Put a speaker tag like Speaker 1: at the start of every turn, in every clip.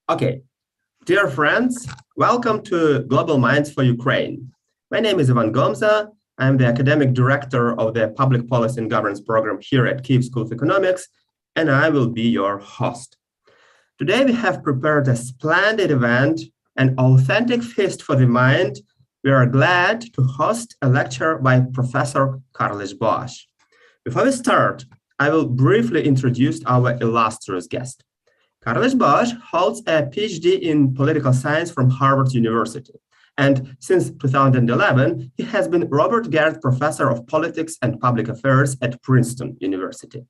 Speaker 1: Okay, dear friends, welcome to Global Minds for Ukraine. My name is Ivan Gomza. I'm the academic director of the Public Policy and Governance program here at Kyiv School of Economics, and I will be your host. Today, we have prepared a splendid event, an authentic feast for the mind. We are glad to host a lecture by Professor Carles Boix. Before we start, I will briefly introduce our illustrious guest. Carles Boix holds a PhD in political science from Harvard University. And since 2011, he has been Robert Garrett Professor of Politics and Public Affairs at Princeton University.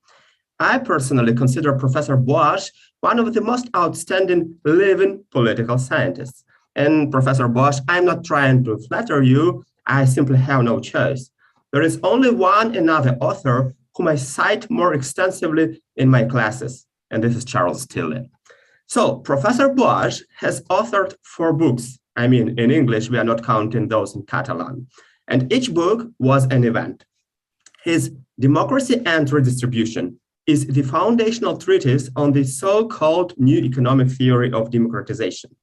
Speaker 1: I personally consider Professor Boix one of the most outstanding living political scientists. And Professor Boix, I'm not trying to flatter you, I simply have no choice. There is only one another author whom I cite more extensively in my classes, and this is Charles Tilly. So Professor Boix has authored 4 books. I mean, in English, we are not counting those in Catalan. And each book was an event. His Democracy and Redistribution is the foundational treatise on the so-called new economic theory of democratization.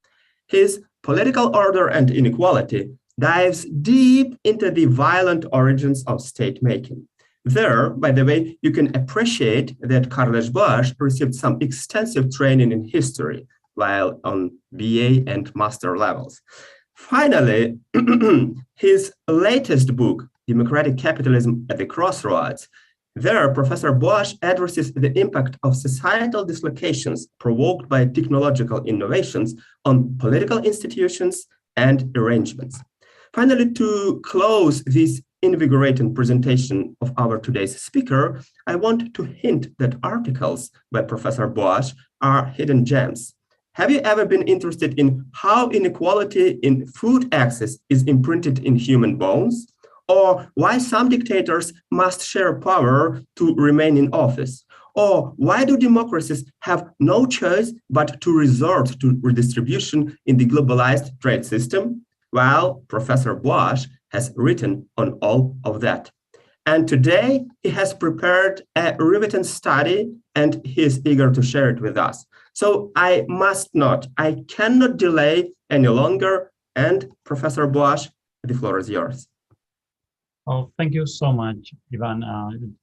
Speaker 1: His Political Order and Inequality dives deep into the violent origins of state-making. There, by the way, you can appreciate that Carles Boix received some extensive training in history while on BA and master levels. Finally, his latest book, Democratic Capitalism at the Crossroads, there Professor Boix addresses the impact of societal dislocations provoked by technological innovations on political institutions and arrangements. Finally, to close this invigorating presentation of our today's speaker, I want to hint that articles by Professor Boix are hidden gems. Have you ever been interested in how inequality in food access is imprinted in human bones? Or why some dictators must share power to remain in office? Or why do democracies have no choice but to resort to redistribution in the globalized trade system? Well, Professor Boix has written on all of that. And today he has prepared a riveting study and he is eager to share it with us. So I cannot delay any longer. And Professor Boix, the floor is yours.
Speaker 2: Oh, thank you so much, Ivan.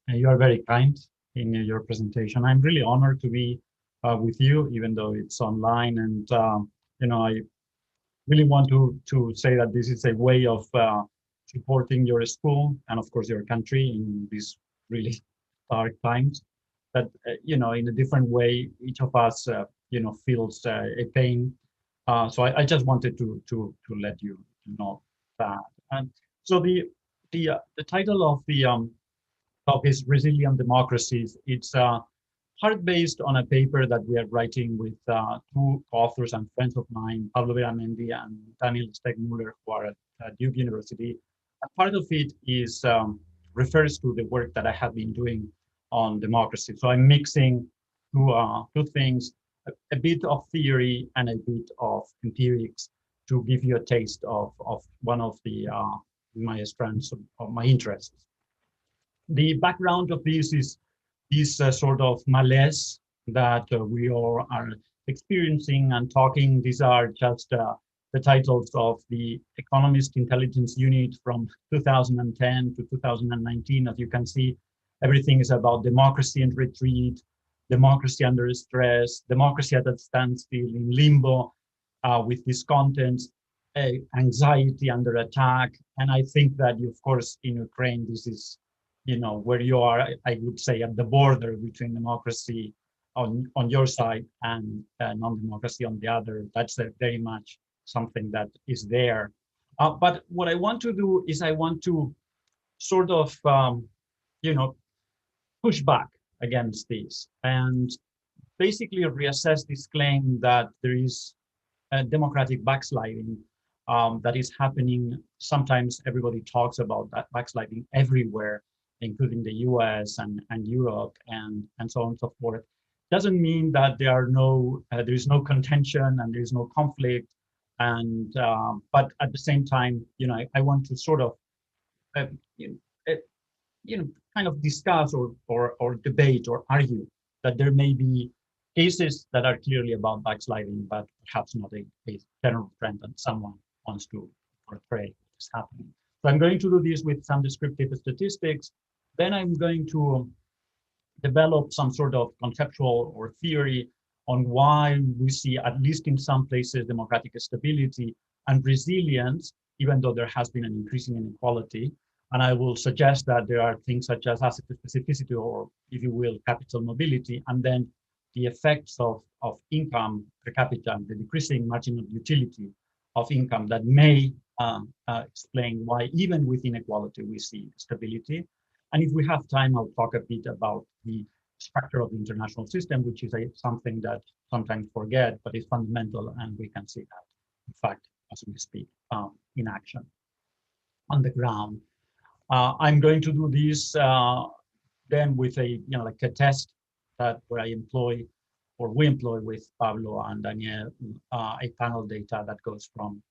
Speaker 2: You are very kind in your presentation. I'm really honored to be with you, even though it's online. And, I really want to say that this is a way of supporting your school and, of course, your country in these really dark times. That, in a different way, each of us, feels a pain. So I just wanted to let you know that. And so the title of the talk is Resilient Democracies. It's part based on a paper that we are writing with 2 authors and friends of mine, Pablo Veramendi and Daniel Stegmuller, who are at Duke University. And part of it is refers to the work that I have been doing on democracy. So I'm mixing two things, a bit of theory and a bit of empirics, to give you a taste of one of the my strands of my interests. The background of this is this sort of malaise that we all are experiencing and talking. These are just the titles of the Economist Intelligence Unit from 2010 to 2019. As you can see, everything is about democracy in retreat, democracy under stress, democracy at a standstill, in limbo, with discontents, anxiety under attack. And I think that, of course, in Ukraine, this is where you are, I would say, at the border between democracy on your side and non-democracy on the other. That's very much something that is there. But what I want to do is I want to sort of, push back against this and basically reassess this claim that there is a democratic backsliding that is happening. Sometimes everybody talks about that backsliding everywhere, including the US and Europe and so on and so forth. Doesn't mean that there is no contention and there is no conflict. And but at the same time, I want to sort of kind of discuss or debate or argue that there may be cases that are clearly about backsliding, but perhaps not a general trend that someone wants to portray what is happening. So I'm going to do this with some descriptive statistics. Then I'm going to develop some sort of conceptual or theory on why we see, at least in some places, democratic stability and resilience, even though there has been an increasing inequality. And I will suggest that there are things such as asset specificity, or if you will, capital mobility, and then the effects of income per capita, the decreasing marginal utility of income that may explain why even with inequality we see stability. And if we have time, I'll talk a bit about the structure of the international system, which is something that sometimes forget, but is fundamental, and we can see that, in fact, as we speak, in action on the ground. I'm going to do this then with a, like a test that where I employ, or we employ with Pablo and Daniel, a panel data that goes from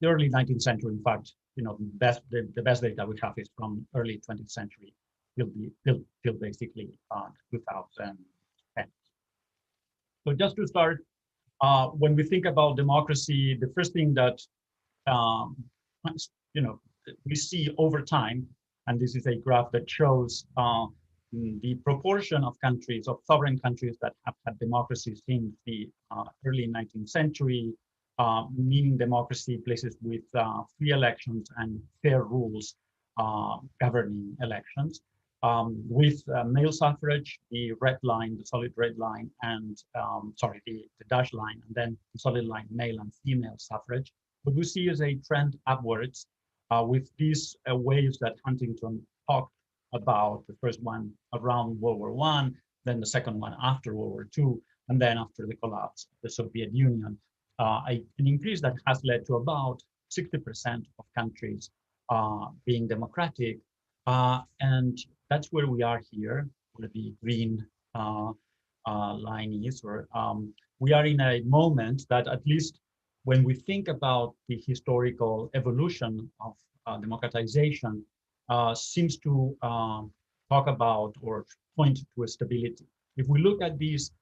Speaker 2: the early 19th century. In fact, the best data we have is from early 20th century, till basically 2010. So just to start, when we think about democracy, the first thing that we see over time, and this is a graph that shows the proportion of countries, of sovereign countries that have had democracy since the early 19th century, meaning democracy, places with free elections and fair rules governing elections, with male suffrage, the red line, the solid red line, and the dashed line, and then the solid line, male and female suffrage. What we see is a trend upwards with these waves that Huntington talked about, the first one around World War I, then the second one after World War II, and then after the collapse of the Soviet Union, an increase that has led to about 60% of countries being democratic. And that's where we are here, where the green line is. We are in a moment that, at least when we think about the historical evolution of democratization, seems to talk about or point to a stability. If we look at these,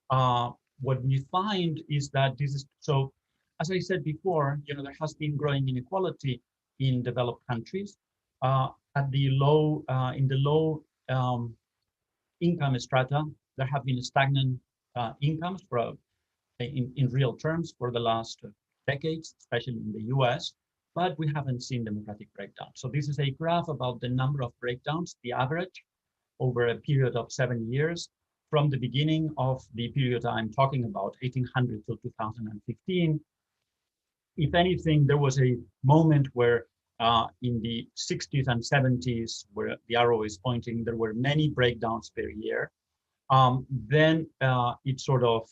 Speaker 2: what we find is that this is, so as I said before, there has been growing inequality in developed countries. At the low, in the low income strata, there have been stagnant incomes in real terms for the last decades, especially in the US, but we haven't seen democratic breakdown. So this is a graph about the number of breakdowns, the average over a period of 7 years, from the beginning of the period I'm talking about, 1800 till 2015. If anything, there was a moment where in the 60s and 70s, where the arrow is pointing, there were many breakdowns per year. Then it sort of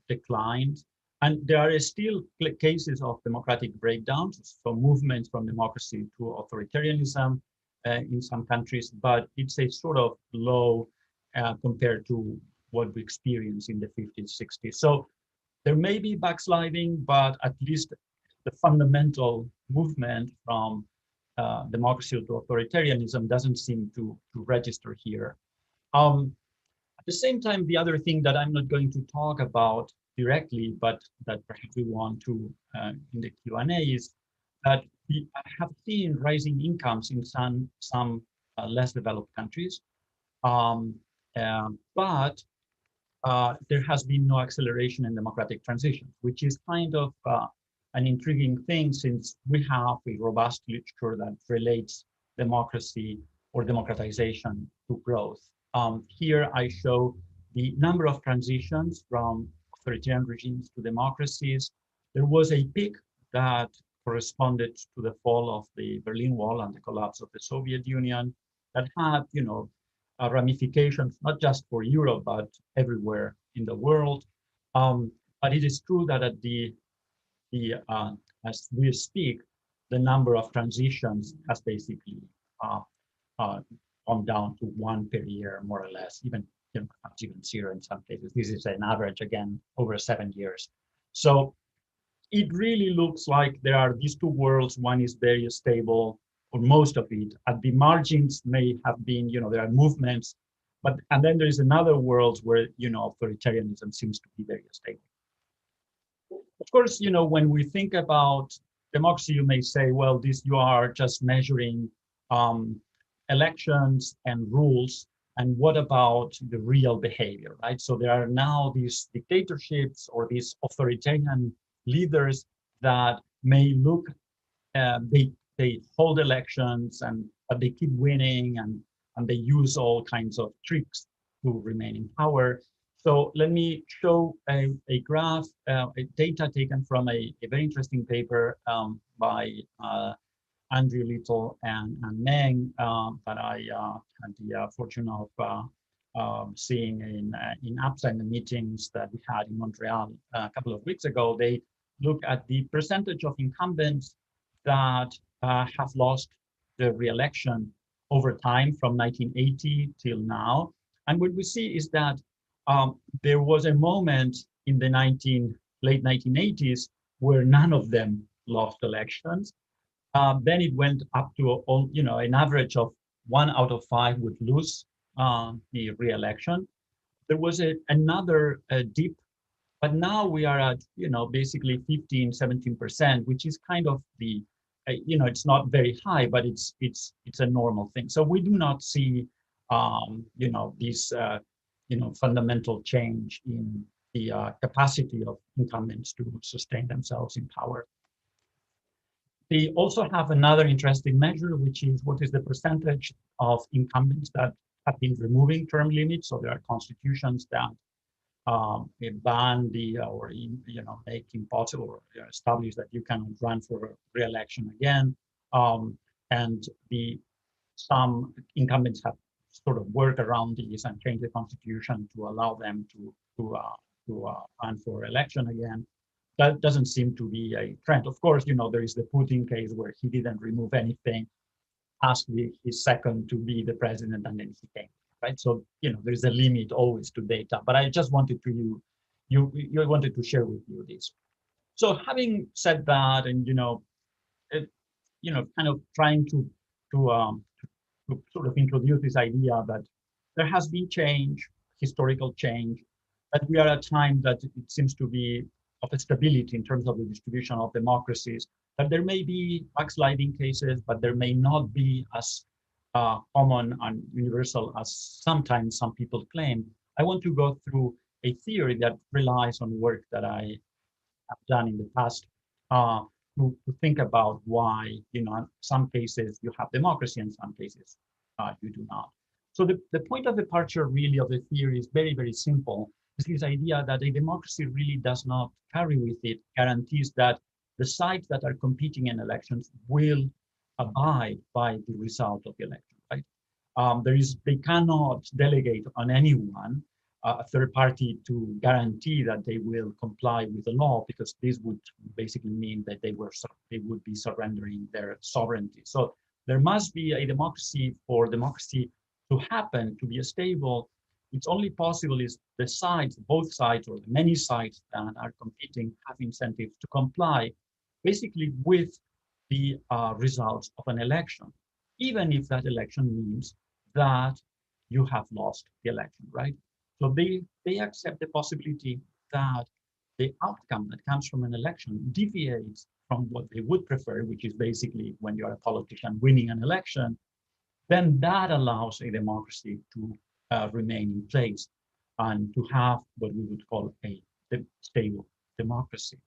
Speaker 2: declined. And there are still cases of democratic breakdowns, so movements from democracy to authoritarianism in some countries, but it's a sort of low compared to what we experienced in the 50s, 60s. So there may be backsliding, but at least the fundamental movement from democracy to authoritarianism doesn't seem to register here. At the same time, the other thing that I'm not going to talk about directly, but that perhaps we want to in the Q&A, is that we have seen rising incomes in some less developed countries, but there has been no acceleration in democratic transition, which is kind of an intriguing thing, since we have a robust literature that relates democracy or democratization to growth. Here I show the number of transitions from authoritarian regimes to democracies. There was a peak that corresponded to the fall of the Berlin Wall and the collapse of the Soviet Union that had, ramifications not just for Europe, but everywhere in the world. But it is true that at as we speak, the number of transitions has basically gone down to 1 per year, more or less, perhaps even 0 in some cases. This is an average, again, over 7 years. So it really looks like there are these two worlds. One is very stable, or most of it. At the margins may have been, there are movements, and then there is another world where, authoritarianism seems to be very stable. Of course, when we think about democracy, you may say, well, you are just measuring elections and rules. And what about the real behavior, right? So there are now these dictatorships or these authoritarian leaders that may look, they hold elections but they keep winning and they use all kinds of tricks to remain in power. So let me show a graph, data taken from a very interesting paper by Andrew Little and Meng that I had the fortune of seeing in APSA meetings that we had in Montreal a couple of weeks ago. They look at the percentage of incumbents that have lost the re-election over time from 1980 till now. And what we see is that there was a moment in the late 1980s where none of them lost elections. Then it went up to an average of 1 out of 5 would lose the re-election. There was another dip, but now we are at basically 15, 17%, which is kind of the it's not very high, but it's a normal thing. So we do not see this fundamental change in the capacity of incumbents to sustain themselves in power. They also have another interesting measure, which is what is the percentage of incumbents that have been removing term limits. So there are constitutions that ban or make impossible or establish that you cannot run for re-election again. And some incumbents have sort of worked around these and changed the constitution to allow them to run for election again. That doesn't seem to be a trend. Of course, there is the Putin case where he didn't remove anything, asked his second to be the president, and then he came, right? So, there's a limit always to data, but I just wanted you wanted to share with you this. So having said that, and, kind of trying to sort of introduce this idea that there has been change, historical change, but we are at a time that it seems to be of a stability in terms of the distribution of democracies, that there may be backsliding cases, but there may not be as common and universal as sometimes some people claim. I want to go through a theory that relies on work that I have done in the past to think about why, in some cases you have democracy and some cases you do not. So the point of departure really of the theory is very, very simple. It's this idea that a democracy really does not carry with it guarantees that the sides that are competing in elections will abide by the result of the election, right? They cannot delegate on anyone, a third party, to guarantee that they will comply with the law, because this would basically mean that they would be surrendering their sovereignty. So there must be a democracy. For democracy to happen, to be stable, it's only possible if the sides, both sides or the many sides that are competing, have incentives to comply basically with the results of an election, even if that election means that you have lost the election, right? So they accept the possibility that the outcome that comes from an election deviates from what they would prefer, which is basically when you're a politician winning an election, then that allows a democracy to remain in place and to have what we would call a stable democracy.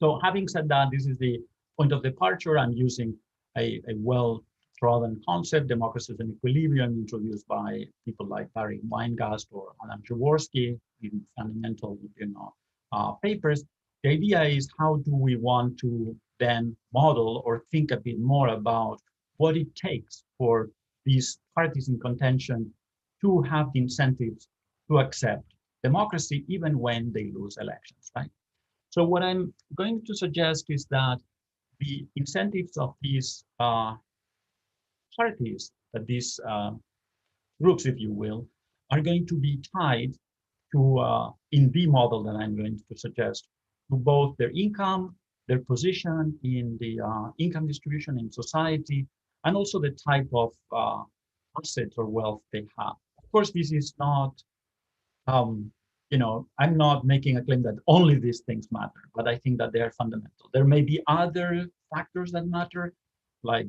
Speaker 2: So having said that, this is the point of departure. I'm using a well-trodden concept, democracies in equilibrium, introduced by people like Barry Weingast or Adam Jaworski in fundamental papers. The idea is, how do we want to then model or think a bit more about what it takes for these parties in contention to have the incentives to accept democracy even when they lose elections, right? So what I'm going to suggest is that the incentives of these parties, that these groups, if you will, are going to be tied to, in the model that I'm going to suggest, to both their income, their position in the income distribution in society, and also the type of assets or wealth they have. Of course, this is not, I'm not making a claim that only these things matter, but I think that they are fundamental. There may be other factors that matter, like,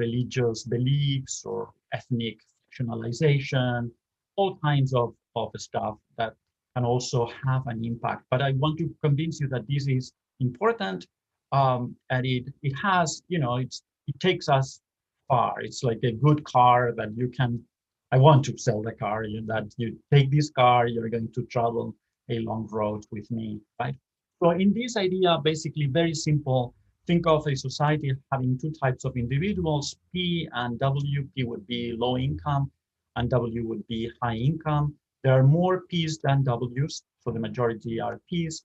Speaker 2: religious beliefs or ethnic fictionalization, all kinds of stuff that can also have an impact. But I want to convince you that this is important, and it has, it takes us far. It's like a good car that you can. I want to sell the car. That you take this car, you're going to travel a long road with me, right? So in this idea, basically very simple. Think of a society having two types of individuals, P and W. P would be low income, and W would be high income. There are more P's than W's, so the majority are P's.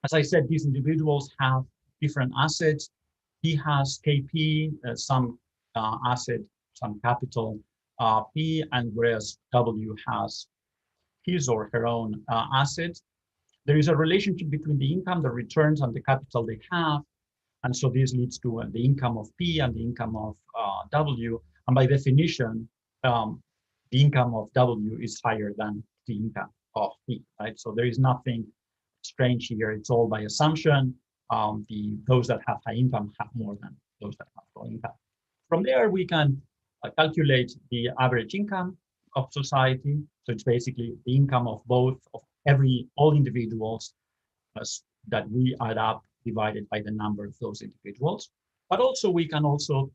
Speaker 2: As I said, these individuals have different assets. P has KP, some asset, some capital P, and whereas W has his or her own assets. There is a relationship between the income, the returns, and the capital they have. And so this leads to the income of P and the income of W. And by definition, the income of W is higher than the income of P, right? So there is nothing strange here. It's all by assumption. Those that have high income have more than those that have low income. From there, we can calculate the average income of society. So it's basically the income of all individuals that we add up divided by the number of those individuals. But also we can also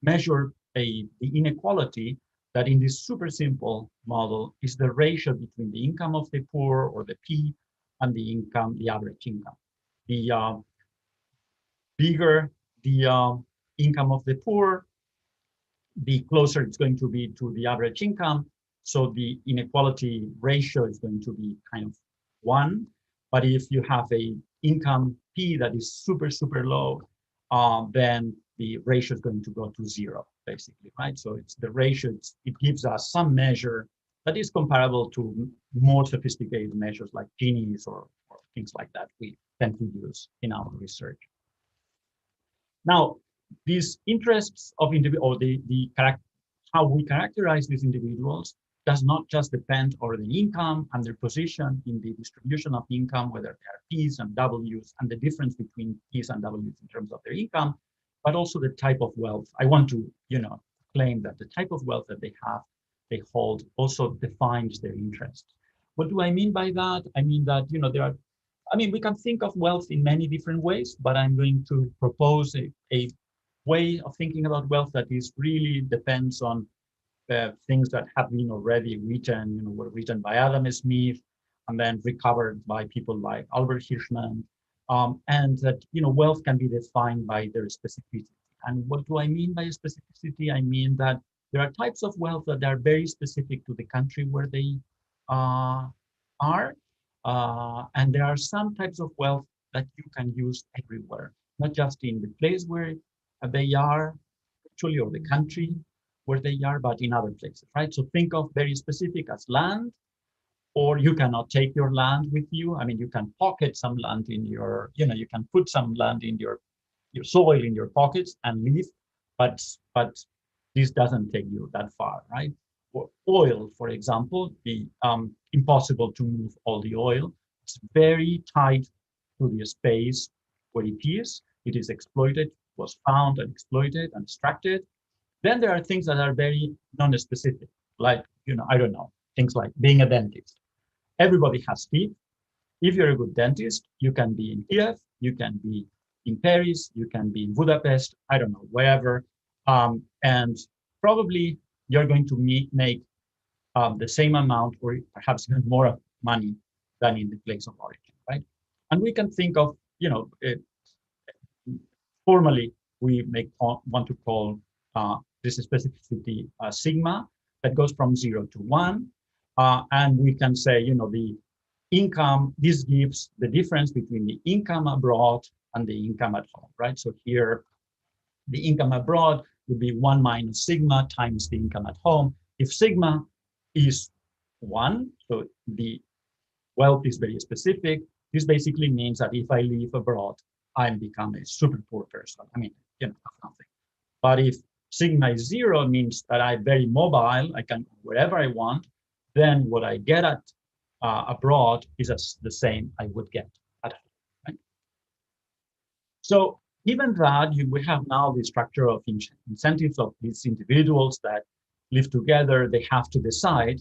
Speaker 2: measure the inequality that in this super simple model is the ratio between the income of the poor, or the P, and the average income. The bigger the income of the poor, the closer it's going to be to the average income. So the inequality ratio is going to be kind of 1. But if you have a income P that is super, super low, then the ratio is going to go to 0, basically, right? So it's the ratio, it gives us some measure that is comparable to more sophisticated measures like Gini's or things like that we tend to use in our research. Now, these interests of individual, or how we characterize these individuals does not just depend on the income and their position in the distribution of income, whether they are P's and W's, and the difference between P's and W's in terms of their income, but also the type of wealth. I want to, claim that the type of wealth that they hold also defines their interests. What do I mean by that? I mean that, we can think of wealth in many different ways, but I'm going to propose a way of thinking about wealth that is really depends on things that have been already written, were written by Adam Smith and then recovered by people like Albert Hirschman, and that wealth can be defined by their specificity. And what do I mean by specificity? I mean that there are types of wealth that are very specific to the country where they are, and there are some types of wealth that you can use everywhere, not just in the place where they are actually, or the country where they are, but in other places, right? So think of very specific as land, or you cannot take your land with you. You can pocket some land in your, you can put some land in your soil in your pockets and live, but this doesn't take you that far, right? For oil, for example, the impossible to move all the oil. It's very tied to the space where it is. It is exploited, was found and exploited and extracted. Then there are things that are very non-specific, like, I don't know, things like being a dentist. Everybody has teeth. If you're a good dentist, you can be in Kiev, you can be in Paris, you can be in Budapest, I don't know, wherever. And probably you're going to make the same amount or perhaps even more money than in the place of origin, right? And we can think of, formally, we want to call this specificity sigma that goes from 0 to 1. And we can say, the income, this gives the difference between the income abroad and the income at home, right? So here, the income abroad would be 1 minus sigma times the income at home. If sigma is 1, so the wealth is very specific, this basically means that if I live abroad, I become a super poor person. Nothing. But if sigma is 0 means that I'm very mobile, I can go wherever I want, then what I get at abroad is the same I would get at home. Right? So given that we have now the structure of incentives of these individuals that live together, they have to decide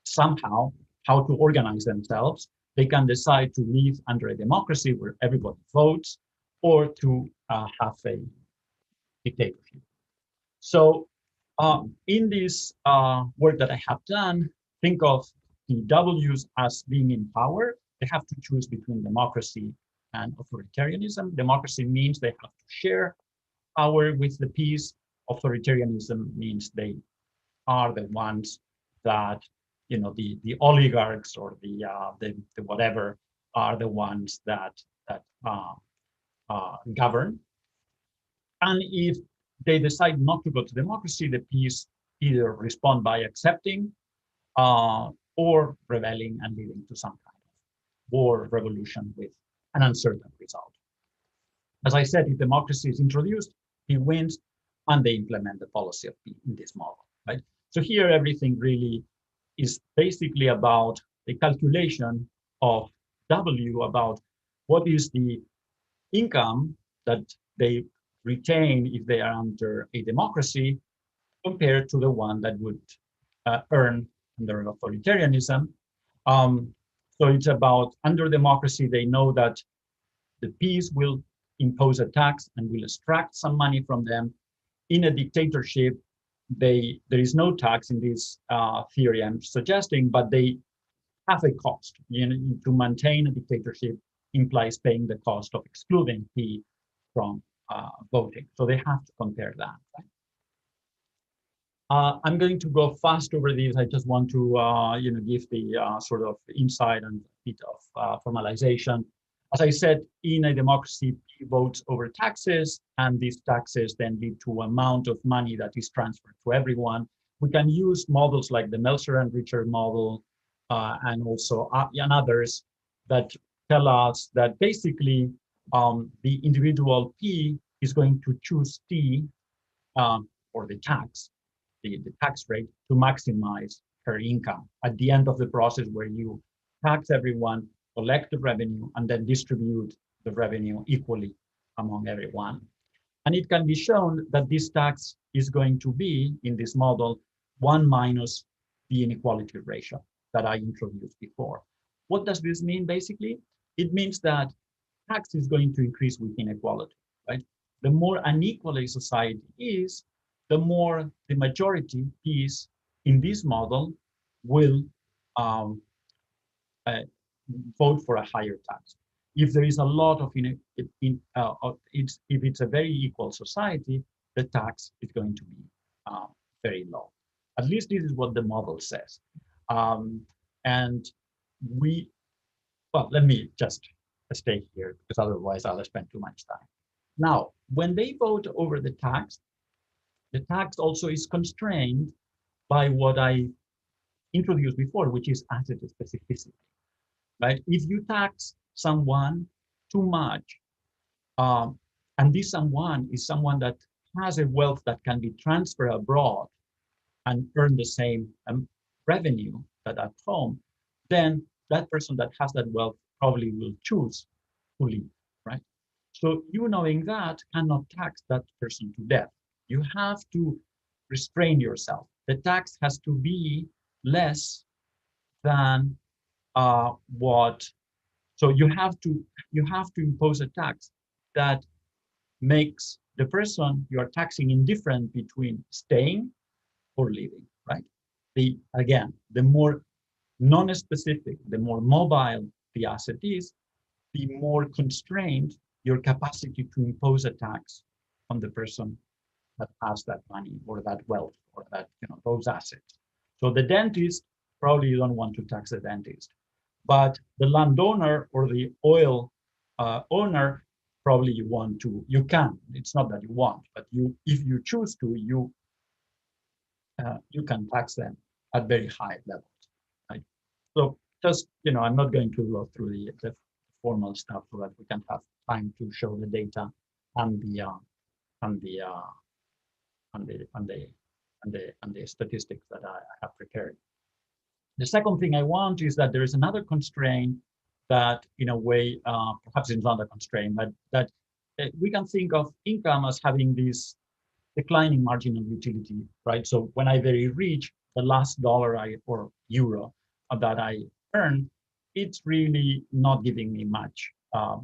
Speaker 2: somehow how to organize themselves. They can decide to live under a democracy where everybody votes, or to have a dictatorship. So in this work that I have done, think of PWs as being in power. They have to choose between democracy and authoritarianism. Democracy means they have to share power with the Ps. Authoritarianism means they are the ones that, you know, the oligarchs or the whatever are the ones that govern. And if they decide not to go to democracy, the Ps either respond by accepting or rebelling and leading to some kind of war, revolution with an uncertain result. As I said, if democracy is introduced, P wins, and they implement the policy of P in this model, right? So here, everything really is basically about the calculation of W, about what is the income that they retain if they are under a democracy compared to the one that would earn under authoritarianism. So it's about, under democracy, they know that the Ps will impose a tax and will extract some money from them. In a dictatorship, there is no tax in this theory I'm suggesting, but they have a cost. You know, to maintain a dictatorship implies paying the cost of excluding P from voting. So they have to compare that. Right? I'm going to go fast over these. I just want to give the sort of insight and a bit of formalization. As I said, in a democracy, P votes over taxes, and these taxes then lead to amount of money that is transferred to everyone. We can use models like the Meltzer and Richard model and also and others that tell us that basically the individual P is going to choose T or the tax, the tax rate, to maximize her income at the end of the process, where you tax everyone, collect the revenue, and then distribute the revenue equally among everyone. And it can be shown that this tax is going to be, in this model, 1 minus the inequality ratio that I introduced before. What does this mean, basically? It means that tax is going to increase with inequality, right? The more unequal a society is, the more the majority is, in this model, will vote for a higher tax. If there is a lot of if it's a very equal society, the tax is going to be very low. At least this is what the model says. And well, let me just stay here, because otherwise I'll spend too much time. Now, when they vote over the tax also is constrained by what I introduced before, which is asset specificity. Right? If you tax someone too much, and this someone is someone that has a wealth that can be transferred abroad and earn the same revenue that at home, then that person that has that wealth probably will choose to leave, right? So you, knowing that, cannot tax that person to death. You have to restrain yourself. The tax has to be less than so you have to impose a tax that makes the person you are taxing indifferent between staying or leaving, right? Again, the more non-specific, the more mobile the asset is, the more constrained your capacity to impose a tax on the person that has that money or that wealth or that, those assets. So the dentist, probably you don't want to tax the dentist. But the landowner or the oil owner, probably you can. It's not that you want, but if you choose to, you can tax them at very high levels. Right? So just, I'm not going to go through the formal stuff so that we can have time to show the data and the the statistics that I have prepared. The second thing I want is that there is another constraint that, in a way, perhaps it's not a constraint, but that we can think of income as having this declining marginal utility, right? So when I'm very rich, the last dollar or euro that I earn, it's really not giving me much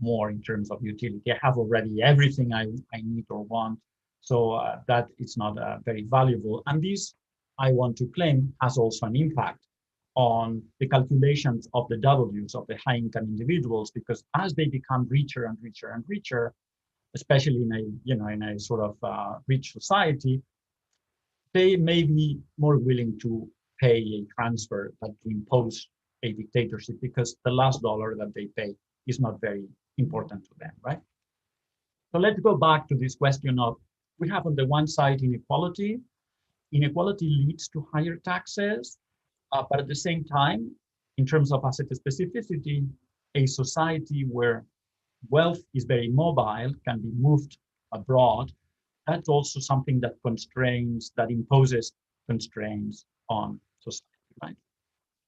Speaker 2: more in terms of utility. I have already everything I need or want, so that it's not very valuable. And this, I want to claim, has also an impact on the calculations of the W's of the high-income individuals, because as they become richer and richer and richer, especially in a sort of rich society, they may be more willing to pay a transfer than to impose a dictatorship, because the last dollar that they pay is not very important to them, right? So let's go back to this question of, we have on the one side inequality. Inequality leads to higher taxes, but at the same time, in terms of asset specificity, a society where wealth is very mobile, can be moved abroad, that's also something that imposes constraints on society, right?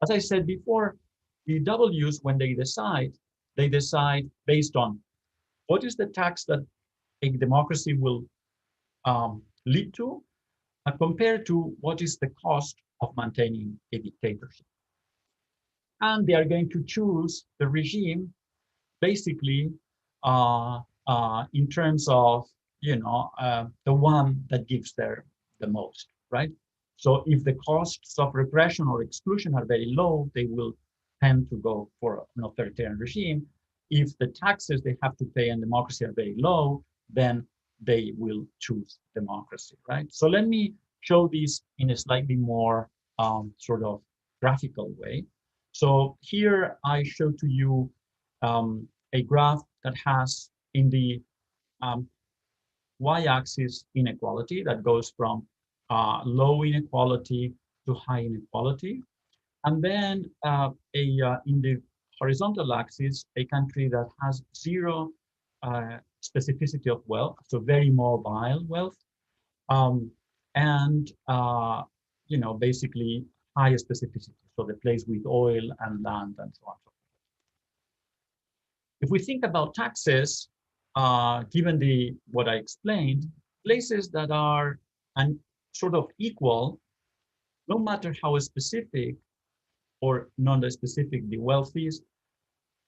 Speaker 2: As I said before, the W's, when they decide based on what is the tax that a democracy will lead to, compared to what is the cost of maintaining a dictatorship. And they are going to choose the regime basically in terms of the one that gives the most, right? So if the costs of repression or exclusion are very low, they will tend to go for an authoritarian regime. If the taxes they have to pay in democracy are very low, then they will choose democracy, right? So let me show this in a slightly more sort of graphical way. So here I show to you a graph that has in the y-axis inequality that goes from low inequality to high inequality, and then in the horizontal axis, a country that has zero specificity of wealth, so very mobile wealth, and basically high specificity, so the place with oil and land and so on. If we think about taxes, given what I explained, places that are sort of equal, no matter how specific or non-specific the wealth is,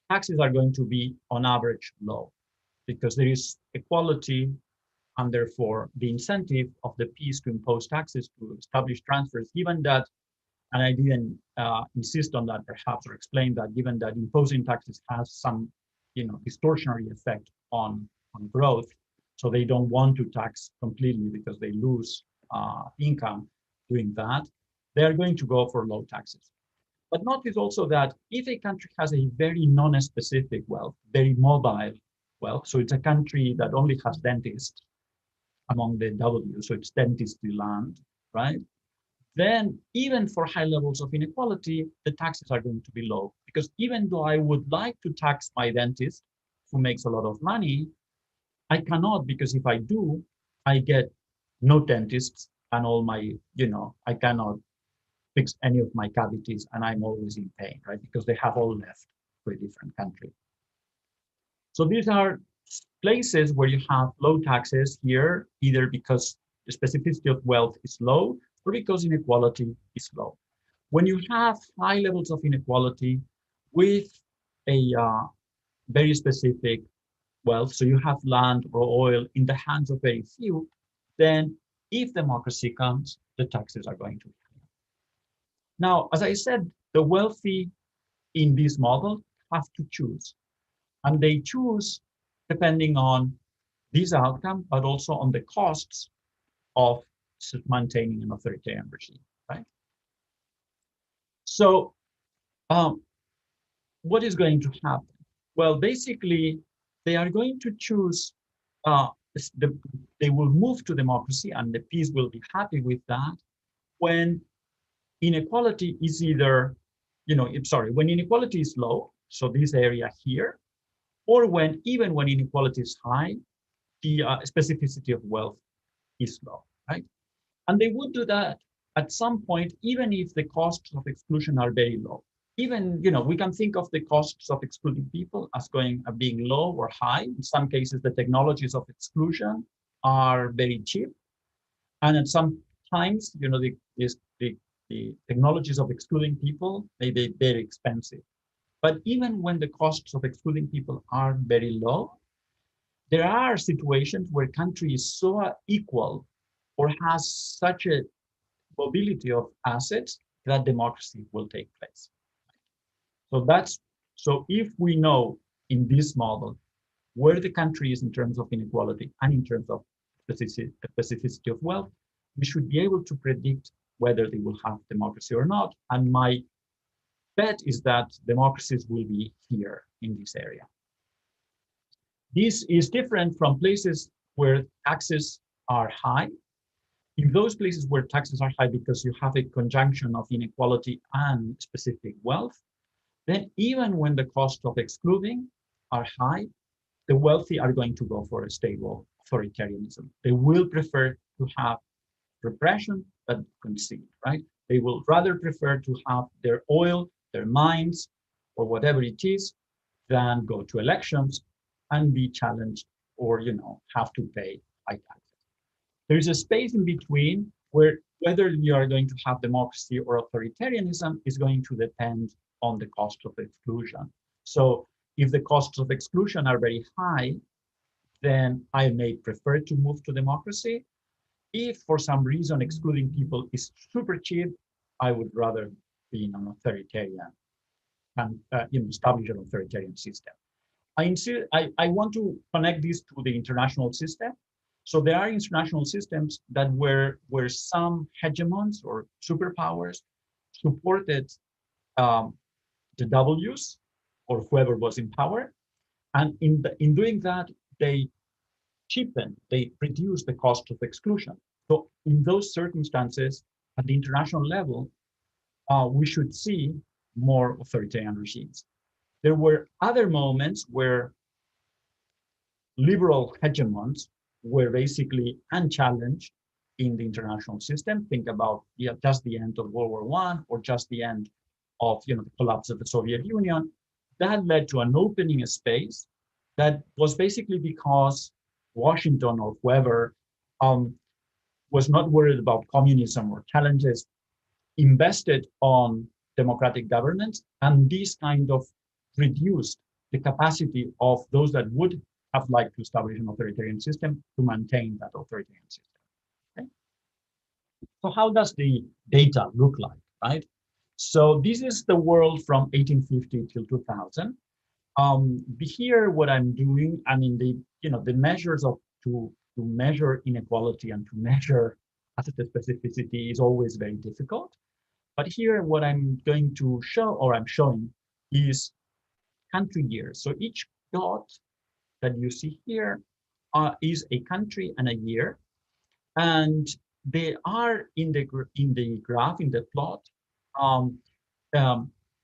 Speaker 2: taxes are going to be on average low, because there is equality, and therefore the incentive of the piece to impose taxes, to establish transfers, given that, and I didn't insist on that perhaps, or explain that, given that imposing taxes has some distortionary effect on growth, so they don't want to tax completely because they lose income doing that, they are going to go for low taxes. But notice also that if a country has a very non-specific wealth, very mobile wealth, so it's a country that only has dentists among the W, so it's dentistry land, right? Then even for high levels of inequality, the taxes are going to be low. Because even though I would like to tax my dentist, who makes a lot of money, I cannot, because if I do, I get no dentists, and all my, I cannot fix any of my cavities, and I'm always in pain, right? Because they have all left to a different country. So these are places where you have low taxes here, either because the specificity of wealth is low, or because inequality is low. When you have high levels of inequality with a very specific wealth, so you have land or oil in the hands of very few, then if democracy comes, the taxes are going to be higher. Now, as I said, the wealthy in this model have to choose, and they choose depending on this outcome, but also on the costs of maintaining an authoritarian regime, right? So what is going to happen? Well, basically, they are going to choose, they will move to democracy, and the peace will be happy with that, when inequality is either, when inequality is low, so this area here, or even when inequality is high, the specificity of wealth is low, right? And they would do that at some point, even if the costs of exclusion are very low. Even, we can think of the costs of excluding people as being low or high. In some cases, the technologies of exclusion are very cheap. And at some times, the technologies of excluding people may be very expensive. But even when the costs of excluding people are very low, there are situations where country is so equal or has such a mobility of assets that democracy will take place. So if we know in this model where the country is in terms of inequality and in terms of specificity of wealth, we should be able to predict whether they will have democracy or not. And my bet is that democracies will be here in this area. This is different from places where taxes are high. In those places where taxes are high because you have a conjunction of inequality and specific wealth, then even when the costs of excluding are high, the wealthy are going to go for a stable authoritarianism. They will prefer to have repression than concede, right? They will rather prefer to have their oil, their mines, or whatever it is, than go to elections and be challenged or, have to pay high taxes. There is a space in between where whether you are going to have democracy or authoritarianism is going to depend on the cost of exclusion. So if the costs of exclusion are very high, then I may prefer to move to democracy. If for some reason excluding people is super cheap, I would rather be in an authoritarian and establish an authoritarian system. I want to connect this to the international system. So there are international systems that where some hegemons or superpowers supported the W's or whoever was in power, and in doing that they reduce the cost of exclusion. So in those circumstances, at the international level, we should see more authoritarian regimes. There were other moments where liberal hegemons were basically unchallenged in the international system. Think about just the end of World War I or just the end of the collapse of the Soviet Union. That led to an opening of space that was basically because Washington or whoever was not worried about communism or challenges, invested on democratic governance, and this kind of reduced the capacity of those that would have liked to establish an authoritarian system to maintain that authoritarian system. Okay? So how does the data look like, right? So this is the world from 1850 till 2000. Here, what I'm doing, the measures to measure inequality and to measure asset specificity is always very difficult. But here, what I'm going to show, or I'm showing, is country years. So each dot that you see here is a country and a year, and they are in the graph, in the plot,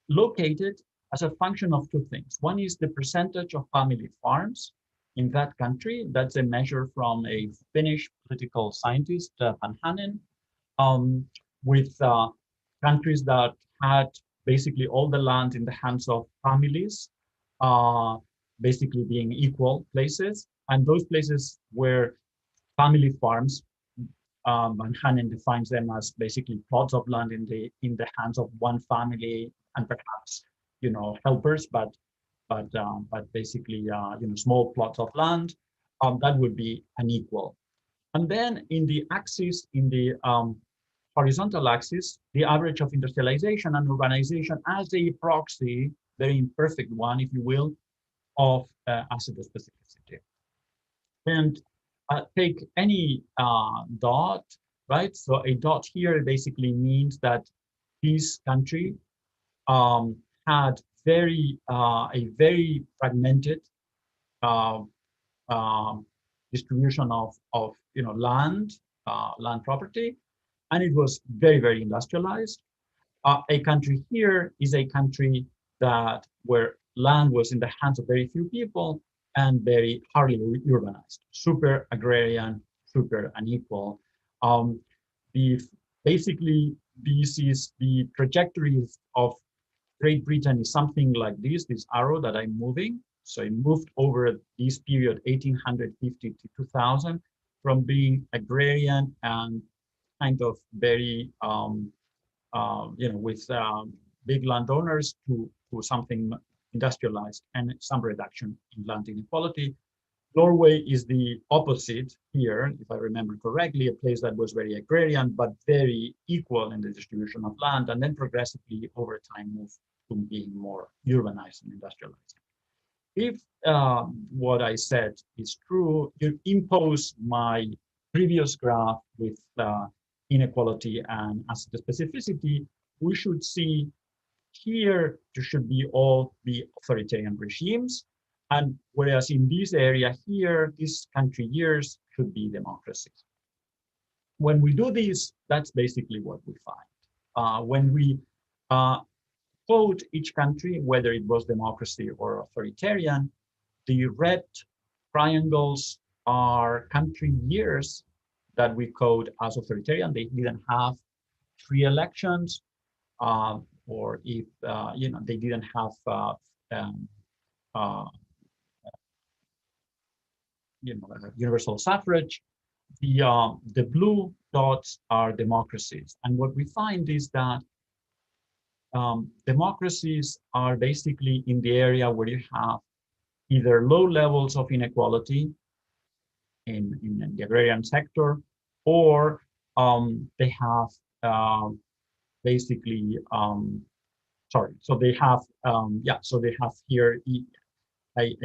Speaker 2: located as a function of two things. One is the percentage of family farms in that country. That's a measure from a Finnish political scientist, Van Hanen, with countries that had basically all the land in the hands of families, basically being equal places. And those places where family farms, Van Hanen defines them as basically plots of land in the hands of one family and perhaps helpers, but basically small plots of land. That would be unequal. And then in the axis, in the horizontal axis, the average of industrialization and urbanization as a proxy, very imperfect one, if you will, of asset specificity. And take any dot, right? So a dot here basically means that this country had a very fragmented distribution of land property, and it was very, very industrialized. A country here is a country where land was in the hands of very few people and very hardly urbanized, super agrarian, super unequal. the basically this is the trajectories of Great Britain is something like this arrow that I'm moving. So it moved over this period, 1850 to 2000, from being agrarian and kind of very, with big landowners to something industrialized and some reduction in land inequality. Norway is the opposite here, if I remember correctly, a place that was very agrarian, but very equal in the distribution of land, and then progressively over time moved to being more urbanized and industrialized. If what I said is true, you impose my previous graph with inequality and asset specificity, we should see here there should be all the authoritarian regimes, and whereas in this area here, these country years should be democracies. When we do this, that's basically what we find. When we code each country, whether it was democracy or authoritarian, the red triangles are country years that we code as authoritarian. They didn't have free elections, or if they didn't have universal suffrage. The blue dots are democracies, and what we find is that democracies are basically in the area where you have either low levels of inequality in the agrarian sector, or they have basically so they have here a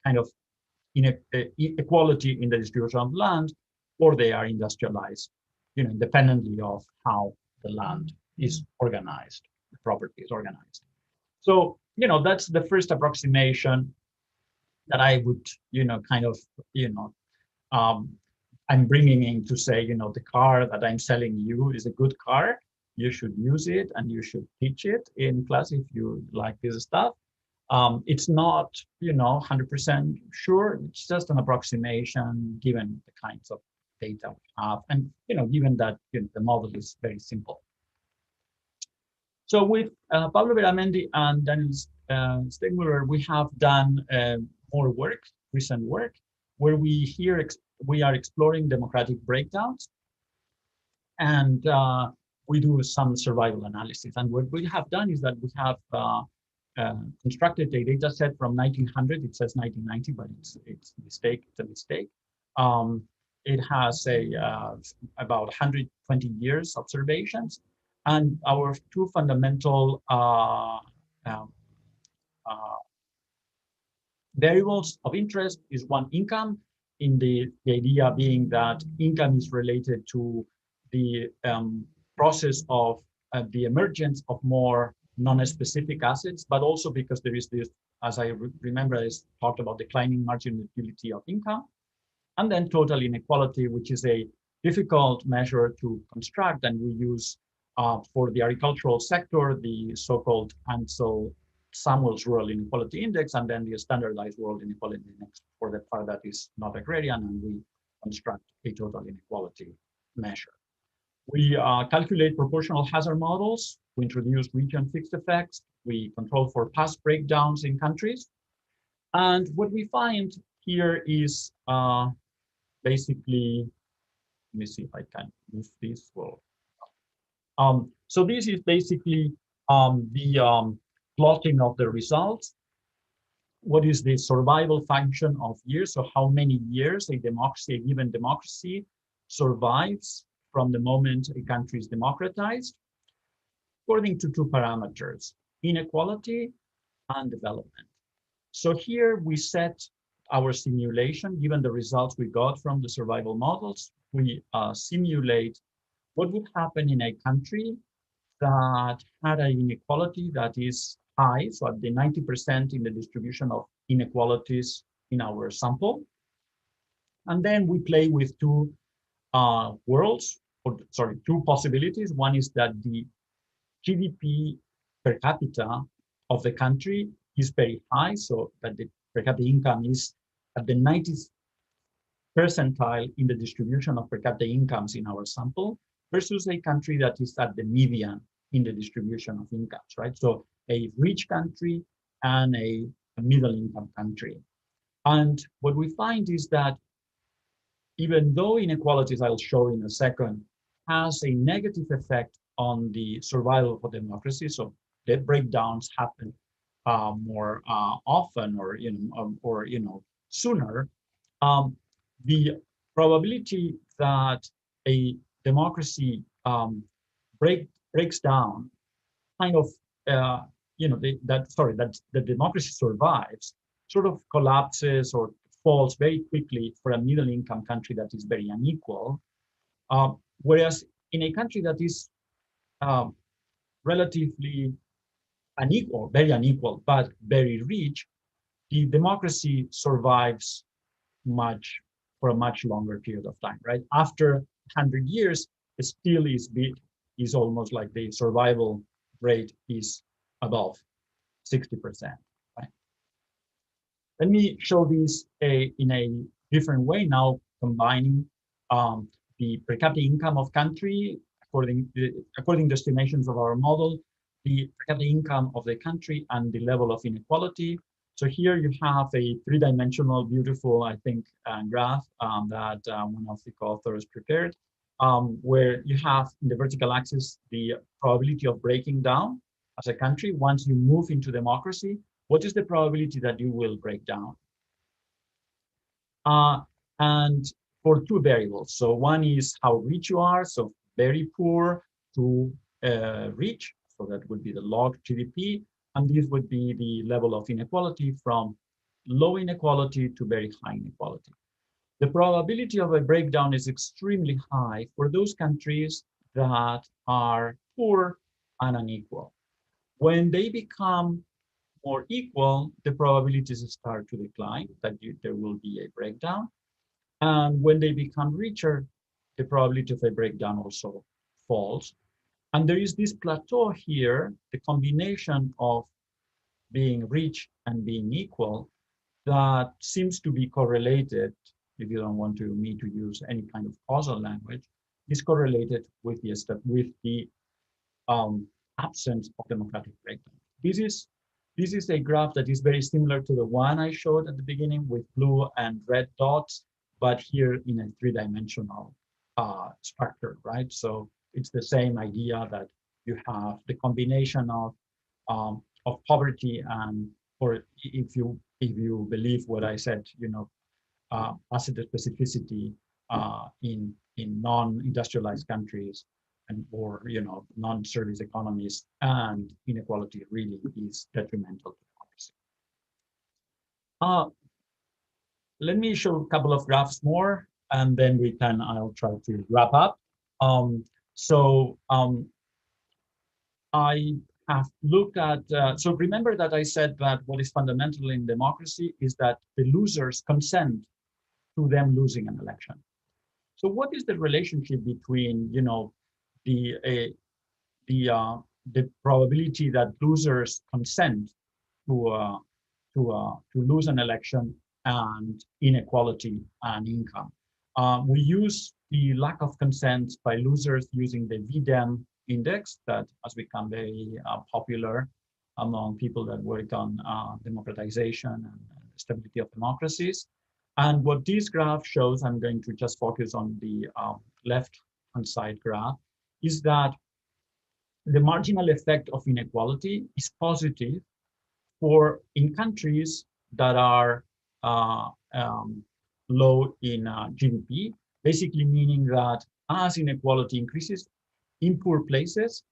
Speaker 2: kind of equality in the distribution of land, or they are industrialized, independently of how the land is organized, the property is organized. So that's the first approximation that I would I'm bringing in to say, the car that I'm selling you is a good car. You should use it and you should teach it in class if you like this stuff. It's not, 100% sure. It's just an approximation given the kinds of data we have, and given that the model is very simple. So with Pablo Veramendi and Daniel Stegmuller, we have done more work, recent work, where we are exploring democratic breakdowns, and we do some survival analysis. And what we have done is that we have constructed a data set from 1900. It says 1990, but it's a mistake. It's a mistake. It has about 120 years observations, and our two fundamental variables of interest is one, income, in the idea being that income is related to the process of the emergence of more non-specific assets, but also because there is this, as I remember, I talked about declining marginal utility of income, and then total inequality, which is a difficult measure to construct, and we use for the agricultural sector the so-called Ansel-Samuels Rural Inequality Index, and then the standardized World Inequality Index for the part that is not agrarian, and we construct a total inequality measure. We calculate proportional hazard models. We introduce region fixed effects. We control for past breakdowns in countries. And what we find here is basically, let me see if I can move this. Well, so this is basically the plotting of the results. What is the survival function of years? So how many years a given democracy survives from the moment a country is democratized, according to two parameters, inequality and development. So here we set our simulation, given the results we got from the survival models. We simulate what would happen in a country that had an inequality that is high, so at the 90% in the distribution of inequalities in our sample. And then we play with two two possibilities. One is that the GDP per capita of the country is very high, so that the per capita income is at the 90th percentile in the distribution of per capita incomes in our sample versus a country that is at the median in the distribution of incomes, right? So a rich country and a middle income country. And what we find is that even though inequalities, I'll show in a second, has a negative effect on the survival of democracy, so the breakdowns happen more often or sooner, the probability that a democracy breaks down kind of that the democracy survives sort of collapses or falls very quickly for a middle income country that is very unequal, whereas in a country that is relatively unequal, very unequal, but very rich, the democracy survives for a much longer period of time, right? After 100 years, it still is almost like the survival rate is above 60%, right? Let me show this in a different way now, combining the per capita income of country according to estimations of our model, the per capita income of the country and the level of inequality. So here you have a three-dimensional, beautiful, I think, graph that one of the co-authors prepared, where you have in the vertical axis the probability of breaking down as a country once you move into democracy. What is the probability that you will break down? And for two variables. So one is how rich you are, so very poor to rich, so that would be the log GDP, and this would be the level of inequality from low inequality to very high inequality. The probability of a breakdown is extremely high for those countries that are poor and unequal. When they become more equal, the probabilities start to decline, that there will be a breakdown. And when they become richer, the probability of a breakdown also falls. And there is this plateau here, the combination of being rich and being equal, that seems to be correlated, if you don't want me to use any kind of causal language, is correlated with the absence of democratic breakdown. This is a graph that is very similar to the one I showed at the beginning with blue and red dots, but here in a three-dimensional structure, right? So it's the same idea that you have the combination of poverty and, or if you believe what I said, asset specificity in non-industrialized countries and or non-service economies, and inequality really is detrimental to democracy. Let me show a couple of graphs more, and then I'll try to wrap up. I have looked at, so remember that I said that what is fundamental in democracy is that the losers consent to them losing an election. So what is the relationship between, the probability that losers consent to lose an election and inequality and income? We use the lack of consent by losers using the VDEM index that has become very popular among people that work on democratization and stability of democracies. And what this graph shows, I'm going to just focus on the left-hand side graph, is that the marginal effect of inequality is positive in countries that are low in GDP, basically meaning that as inequality increases in poor places,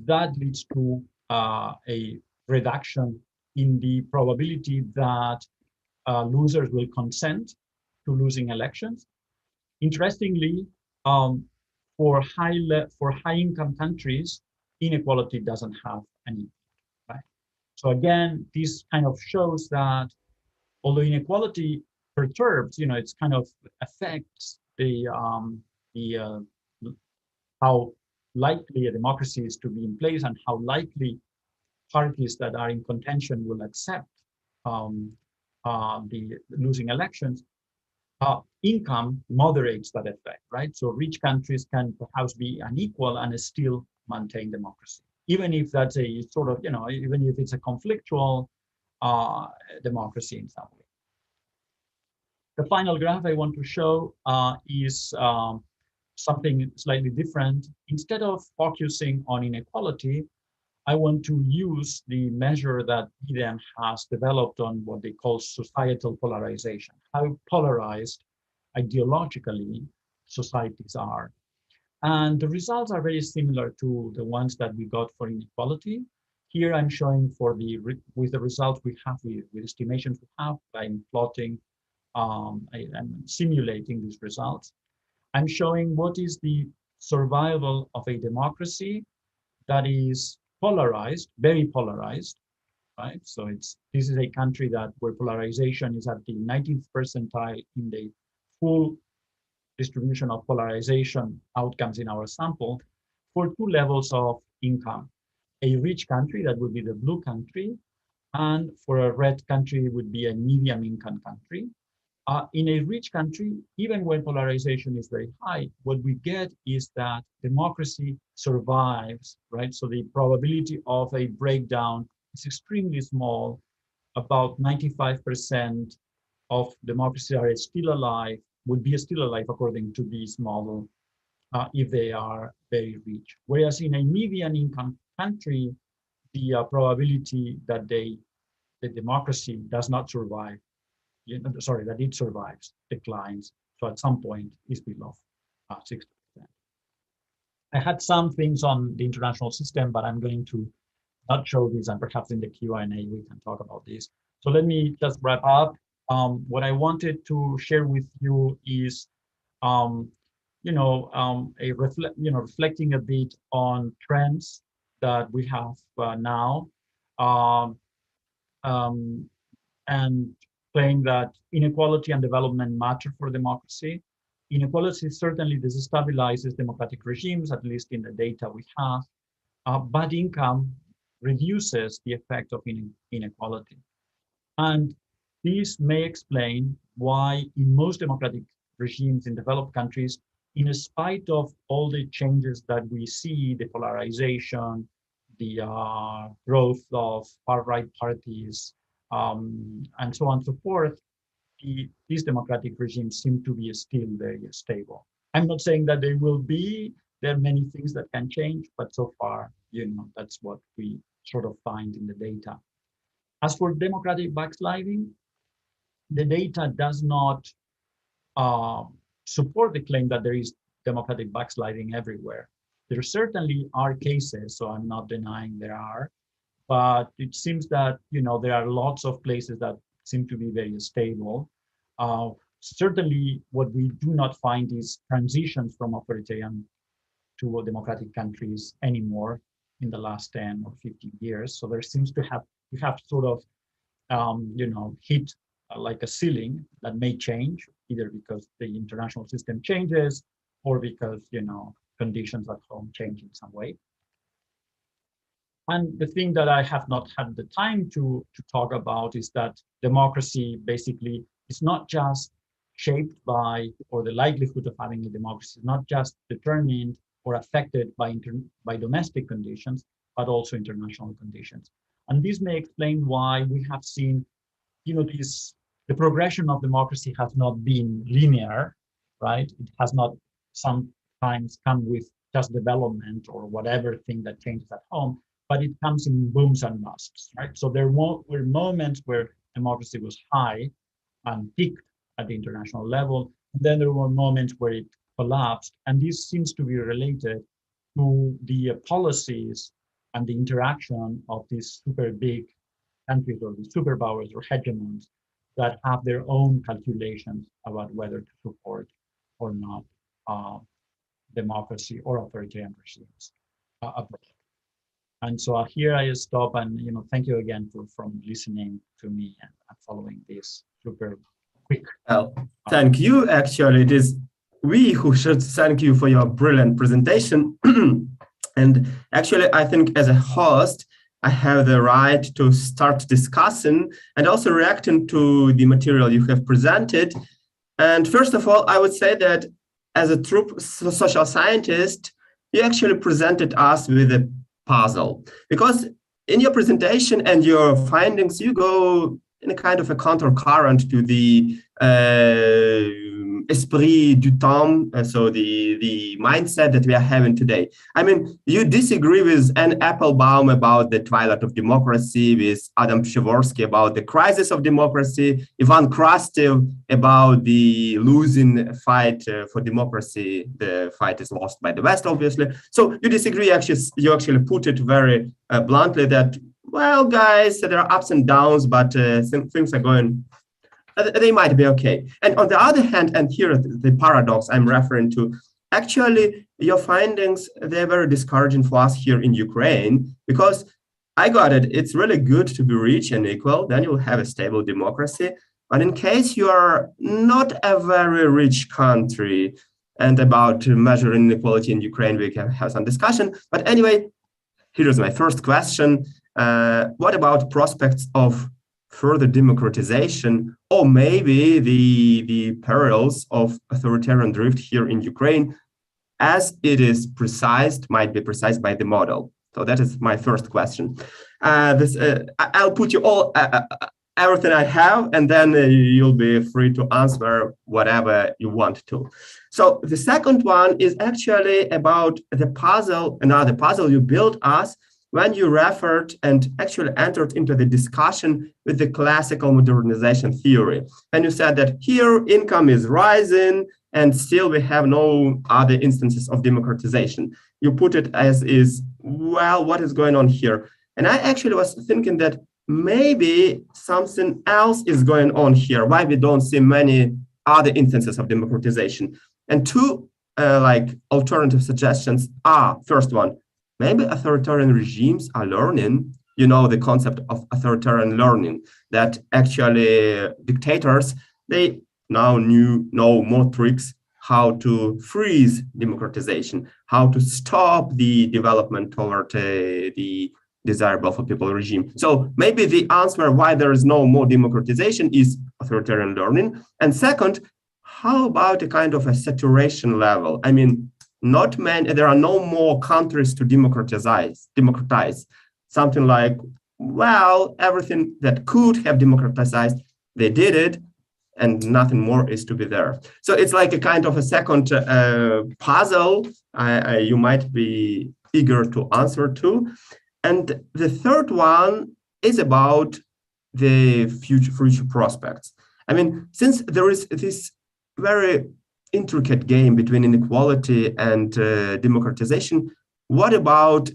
Speaker 2: that leads to a reduction in the probability that losers will consent to losing elections. Interestingly, for high income countries, inequality doesn't have any, right? So again, this kind of shows that although inequality perturbs, it's kind of affects how likely a democracy is to be in place and how likely parties that are in contention will accept the losing elections. income moderates that effect, right? So rich countries can perhaps be unequal and still maintain democracy, even if that's a sort of, even if it's a conflictual democracy in some way. The final graph I want to show is something slightly different. Instead of focusing on inequality, I want to use the measure that EDM has developed on what they call societal polarization, how polarized ideologically societies are. And the results are very similar to the ones that we got for inequality. Here I'm showing with the results we have, with estimations we have, I'm plotting, I'm simulating these results. I'm showing what is the survival of a democracy that is polarized, very polarized, right? So this is a country where polarization is at the 19th percentile in the full distribution of polarization outcomes in our sample for two levels of income. A rich country, that would be the blue country, and for a red country would be a medium income country. In a rich country, even when polarization is very high, what we get is that democracy survives, right? So the probability of a breakdown is extremely small. About 95% of democracies are still alive, would be still alive according to this model, if they are very rich. Whereas in a median income country, the probability that the democracy does not survive, that it survives, declines. So at some point is below 60%. I had some things on the international system, but I'm going to not show these, and perhaps in the Q&A we can talk about this. So let me just wrap up. What I wanted to share with you is, reflecting a bit on trends that we have now, and saying that inequality and development matter for democracy. Inequality certainly destabilizes democratic regimes, at least in the data we have. Bad income reduces the effect of inequality. And this may explain why in most democratic regimes in developed countries, in spite of all the changes that we see, the polarization, the growth of far-right parties, and so on and so forth, these democratic regimes seem to be still very stable. I'm not saying that they will be. There are many things that can change, but so far, that's what we sort of find in the data. As for democratic backsliding, the data does not support the claim that there is democratic backsliding everywhere. There certainly are cases, so I'm not denying there are, but it seems that there are lots of places that seem to be very stable. Certainly, what we do not find is transitions from authoritarian to democratic countries anymore in the last 10 or 15 years. So there seems to have sort of hit like a ceiling that may change, either because the international system changes or because conditions at home change in some way. And the thing that I have not had the time to talk about is that democracy basically is not just shaped by, or the likelihood of having a democracy is not just determined or affected by domestic conditions, but also international conditions. And this may explain why we have seen, the progression of democracy has not been linear, right? It has not sometimes come with just development or whatever thing that changes at home, but it comes in booms and busts, right? So there were moments where democracy was high and peaked at the international level, and then there were moments where it collapsed, and this seems to be related to the policies and the interaction of these super big countries or the superpowers or hegemons that have their own calculations about whether to support or not democracy or authoritarian regimes abroad. And so here I stop, and thank you again for listening to me and following this super quick.
Speaker 1: Well, thank you. Actually, it is we who should thank you for your brilliant presentation. And actually, I think as a host, I have the right to start discussing and also reacting to the material you have presented. And first of all, I would say that as a true social scientist, you actually presented us with a puzzle, because in your presentation and your findings, you go in a kind of a counter current to the esprit du temps, so the mindset that we are having today. I mean, you disagree with Anne Applebaum about the twilight of democracy, with Adam Przeworski about the crisis of democracy, Ivan Krastev about the losing fight for democracy. The fight is lost by the West, obviously. So you disagree. Actually, you actually put it very bluntly that, well, guys, there are ups and downs, but things are going, they might be okay. And on the other hand, and here the paradox I'm referring to, actually, your findings, they're very discouraging for us here in Ukraine, because I got it. It's really good to be rich and equal. Then you'll have a stable democracy. But in case you are not a very rich country, and about measuring inequality in Ukraine, we can have some discussion. But anyway, here's my first question. What about prospects of further democratization, or maybe the perils of authoritarian drift here in Ukraine, as it is might be precised by the model? So that is my first question. I'll put you all everything I have, and then you'll be free to answer whatever you want to. So the second one is actually about the puzzle, another puzzle you built us when you referred and actually entered into the discussion with the classical modernization theory. And you said that here income is rising and still we have no other instances of democratization. You put it as is, well, what is going on here? And I actually was thinking that maybe something else is going on here, why we don't see many other instances of democratization. And two alternative suggestions are, first one, maybe authoritarian regimes are learning, the concept of authoritarian learning, that actually dictators, they now know more tricks how to freeze democratization, how to stop the development toward the desirable for people regime. So maybe the answer why there is no more democratization is authoritarian learning. And second, how about a kind of a saturation level? I mean, there are no more countries to democratize. Something like, well, everything that could have democratized, they did it, and nothing more is to be there. So it's like a kind of a second puzzle you might be eager to answer to. And the third one is about the future prospects. I mean, since there is this very intricate game between inequality and democratization, what about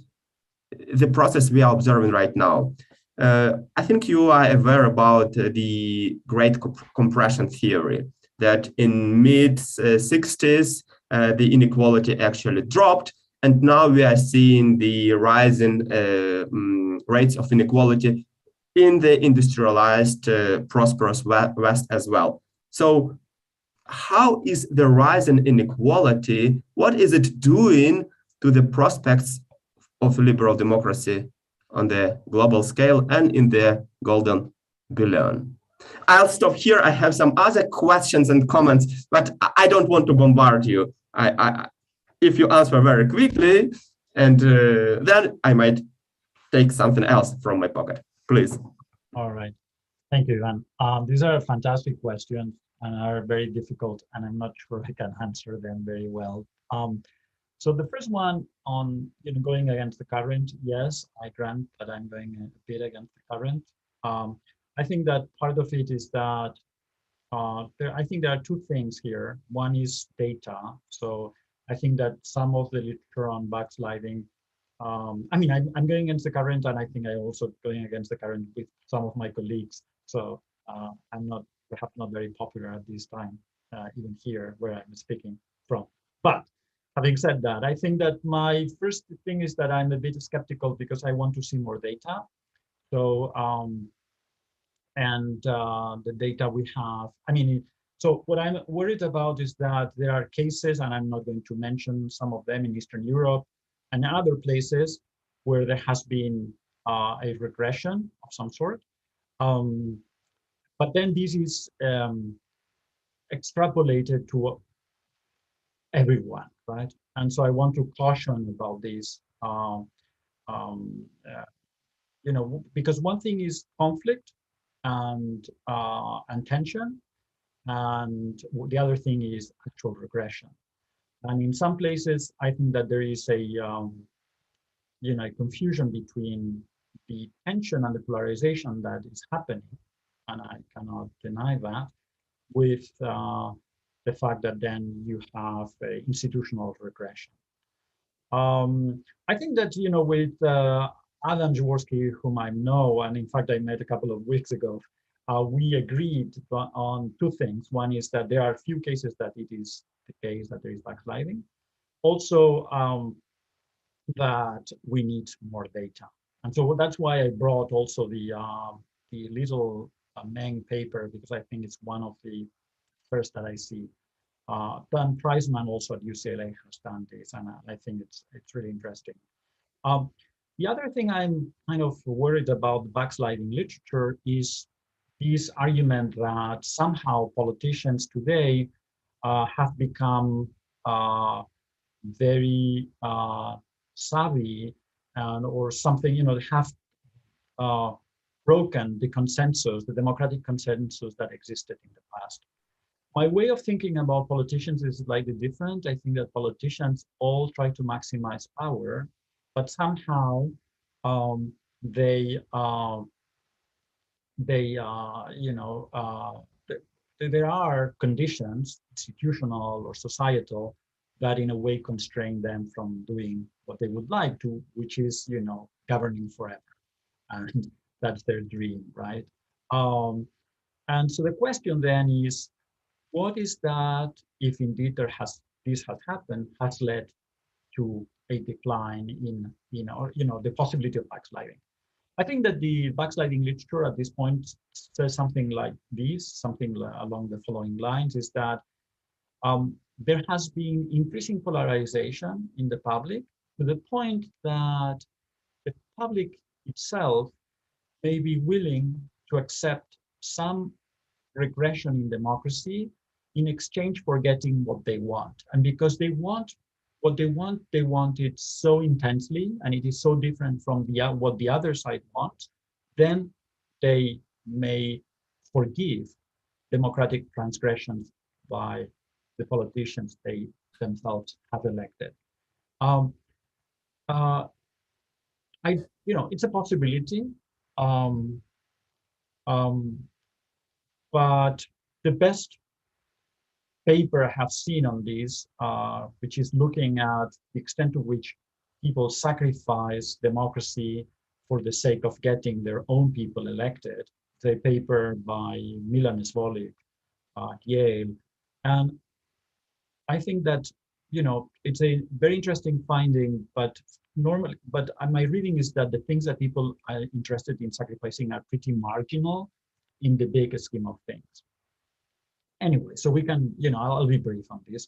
Speaker 1: the process we are observing right now? I think you are aware about the Great Compression theory, that in mid-60s, the inequality actually dropped, and now we are seeing the rising rates of inequality in the industrialized, prosperous West as well. So how is the rise in inequality, what is it doing to the prospects of liberal democracy on the global scale and in the golden billion? I'll stop here. I have some other questions and comments, but I don't want to bombard you. If you answer very quickly, and then I might take something else from my pocket. Please.
Speaker 2: All right. Thank you, Ivan. These are fantastic questions and are very difficult, and I'm not sure I can answer them very well. So the first one on going against the current, yes, I grant that I'm going a bit against the current. I think that part of it is that I think there are two things here. One is data. So I think that some of the literature on backsliding, I mean, I'm going against the current, and I think I'm also going against the current with some of my colleagues. So I'm perhaps not very popular at this time, even here where I'm speaking from. But having said that, I think that my first thing is that I'm a bit skeptical because I want to see more data. So, the data we have, I mean, so what I'm worried about is that there are cases, and I'm not going to mention some of them in Eastern Europe and other places where there has been a regression of some sort. But then this is extrapolated to everyone, right? And so I want to caution about this, um, uh, because one thing is conflict and tension, and the other thing is actual regression. And in some places, I think that there is a confusion between the tension and the polarization that is happening, and I cannot deny that, with the fact that then you have institutional regression. I think that, with Adam Jaworski, whom I know, and in fact I met a couple of weeks ago, we agreed on two things. One is that there are few cases that it is the case that there is backsliding. Also, that we need more data. And so that's why I brought also the little Meng paper, because I think it's one of the first that I see. Dan Priceman also at UCLA has done this, and I think it's really interesting. Um, the other thing I'm kind of worried about the backsliding literature is this argument that somehow politicians today have become very savvy, and or something, they have uh, broken the consensus, the democratic consensus that existed in the past. My way of thinking about politicians is slightly different. I think that politicians all try to maximize power, but somehow um, they there are conditions, institutional or societal, that in a way constrain them from doing what they would like to, which is, governing forever. And that's their dream, right? And so the question then is, what is that, if indeed this has happened, has led to a decline in, the possibility of backsliding? I think that the backsliding literature at this point says something like this, something along the following lines, is that there has been increasing polarization in the public, to the point that the public itself may be willing to accept some regression in democracy in exchange for getting what they want. And because they want what they want it so intensely, and it is so different from what the other side wants, then they may forgive democratic transgressions by the politicians they themselves have elected. Um, uh, it's a possibility, um, um, but the best paper I have seen on this, which is looking at the extent to which people sacrifice democracy for the sake of getting their own people elected. It's a paper by Milan Zvolik at Yale. And I think that, it's a very interesting finding, but my reading is that the things that people are interested in sacrificing are pretty marginal in the big scheme of things. Anyway, so we can, I'll be brief on this.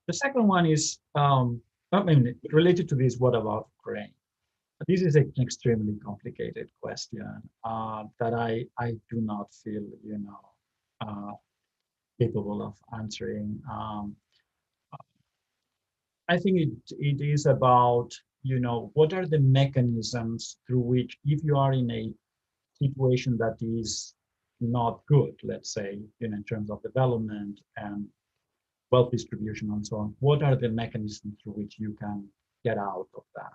Speaker 2: The second one is, related to this, what about Ukraine? This is an extremely complicated question that I do not feel, capable of answering. I think it is about, what are the mechanisms through which, if you are in a situation that is not good, let's say, in terms of development and wealth distribution and so on, what are the mechanisms through which you can get out of that?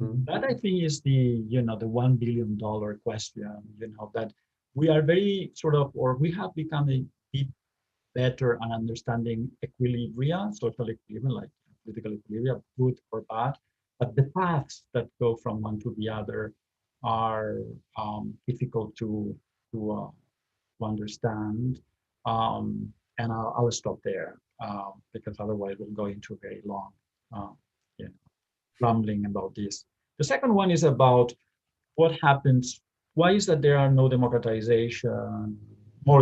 Speaker 2: Mm-hmm. That, I think, is the $1 billion question, that we are very we have become a bit better at understanding equilibria, social equilibrium, like political equilibrium, good or bad, but the paths that go from one to the other are difficult to understand. And I'll stop there because otherwise we'll go into a very long rambling about this. The second one is about what happens. Why is that there are no more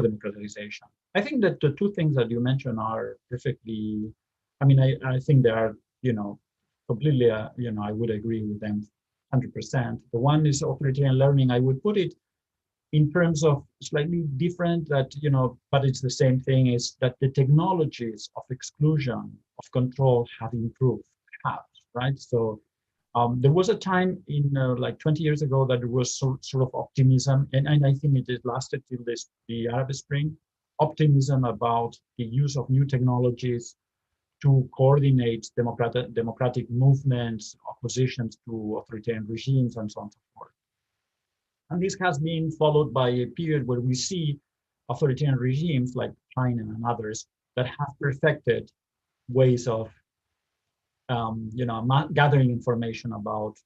Speaker 2: democratization? I think that the two things that you mentioned are perfectly, I think they are, completely, I would agree with them 100%. The one is authoritarian learning. I would put it in terms of slightly different, that, but it's the same thing, is that the technologies of exclusion, of control, have improved, have, right? So there was a time in like 20 years ago that there was sort of optimism, and I think it lasted till the Arab Spring, optimism about the use of new technologies to coordinate democratic movements, oppositions to authoritarian regimes, and so on and so forth. And this has been followed by a period where we see authoritarian regimes like China and others that have perfected ways of gathering information about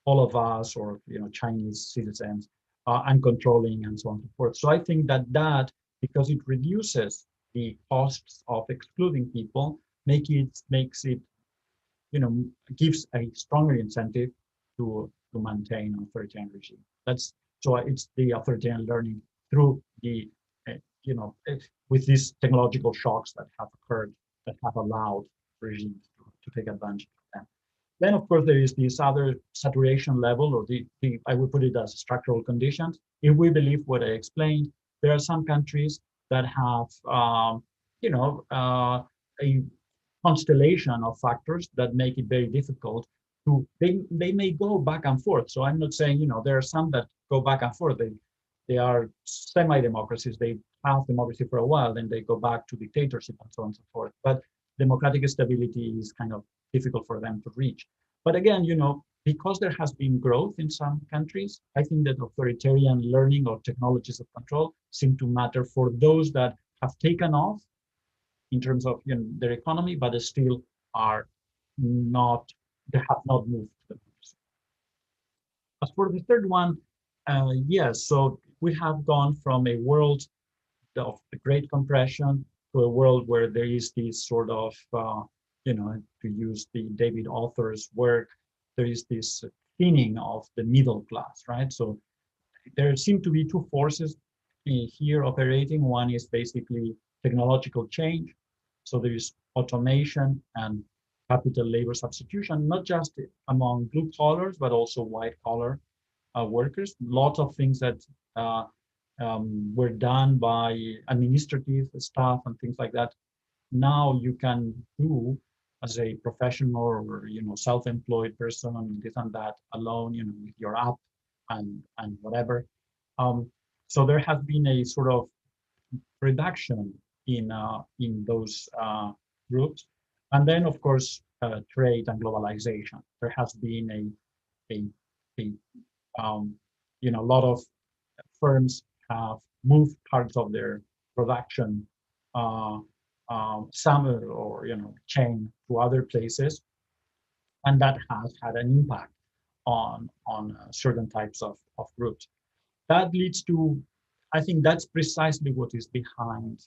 Speaker 2: all of us, or Chinese citizens, and controlling, and so on and so forth. So I think that because it reduces the costs of excluding people, makes it gives a stronger incentive to maintain authoritarian regime. So it's the authoritarian learning through the with these technological shocks that have occurred, that have allowed regimes to take advantage of them. Then, of course, there is this other saturation level, or the I would put it as structural conditions. If we believe what I explained, there are some countries that have, a constellation of factors that make it very difficult to. They may go back and forth. So I'm not saying there are some that go back and forth. They are semi-democracies. They have democracy for a while, then they go back to dictatorship, and so on and so forth. But democratic stability is kind of difficult for them to reach. But again, because there has been growth in some countries, I think that authoritarian learning or technologies of control seem to matter for those that have taken off in terms of their economy, but they still are not, they have not moved to democracy. As for the third one, yes, so we have gone from a world of the Great Compression to a world where there is this sort of, to use the David author's work, there is this thinning of the middle class, right? So there seem to be two forces here operating. One is basically technological change. So there is automation and capital labor substitution, not just among blue collars, but also white collar workers. Lots of things that were done by administrative staff and things like that. Now you can do as a professional or self-employed person, this and that alone, with your app and whatever. So there has been a sort of reduction in those groups, and then of course trade and globalization. There has been a lot of firms have moved parts of their production summer or chain to other places, and that has had an impact on certain types of groups. That leads to, I think that's precisely what is behind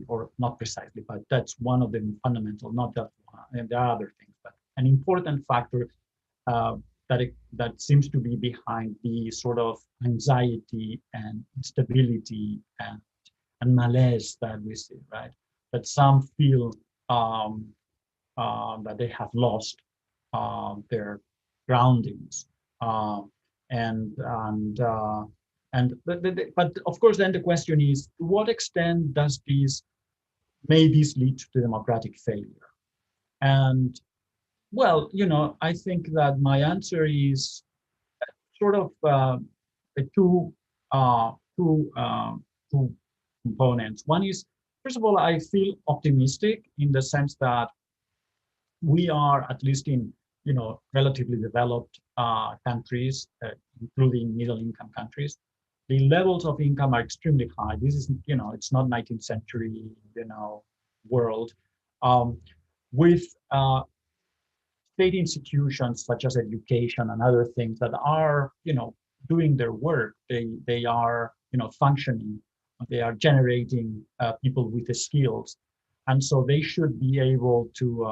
Speaker 2: or not precisely, but that's one of the fundamental, not that one, and there are other things, but an important factor that seems to be behind the sort of anxiety and instability and malaise that we see, right? That some feel that they have lost their groundings, but of course, then the question is, to what extent does this lead to democratic failure? And well, I think that my answer is sort of two components. One is, first of all, I feel optimistic in the sense that we are, at least in relatively developed countries, including middle-income countries, the levels of income are extremely high. This is, it's not 19th century, world, with state institutions such as education and other things that are, doing their work. They are, functioning. They are generating people with the skills, and so they should be able to,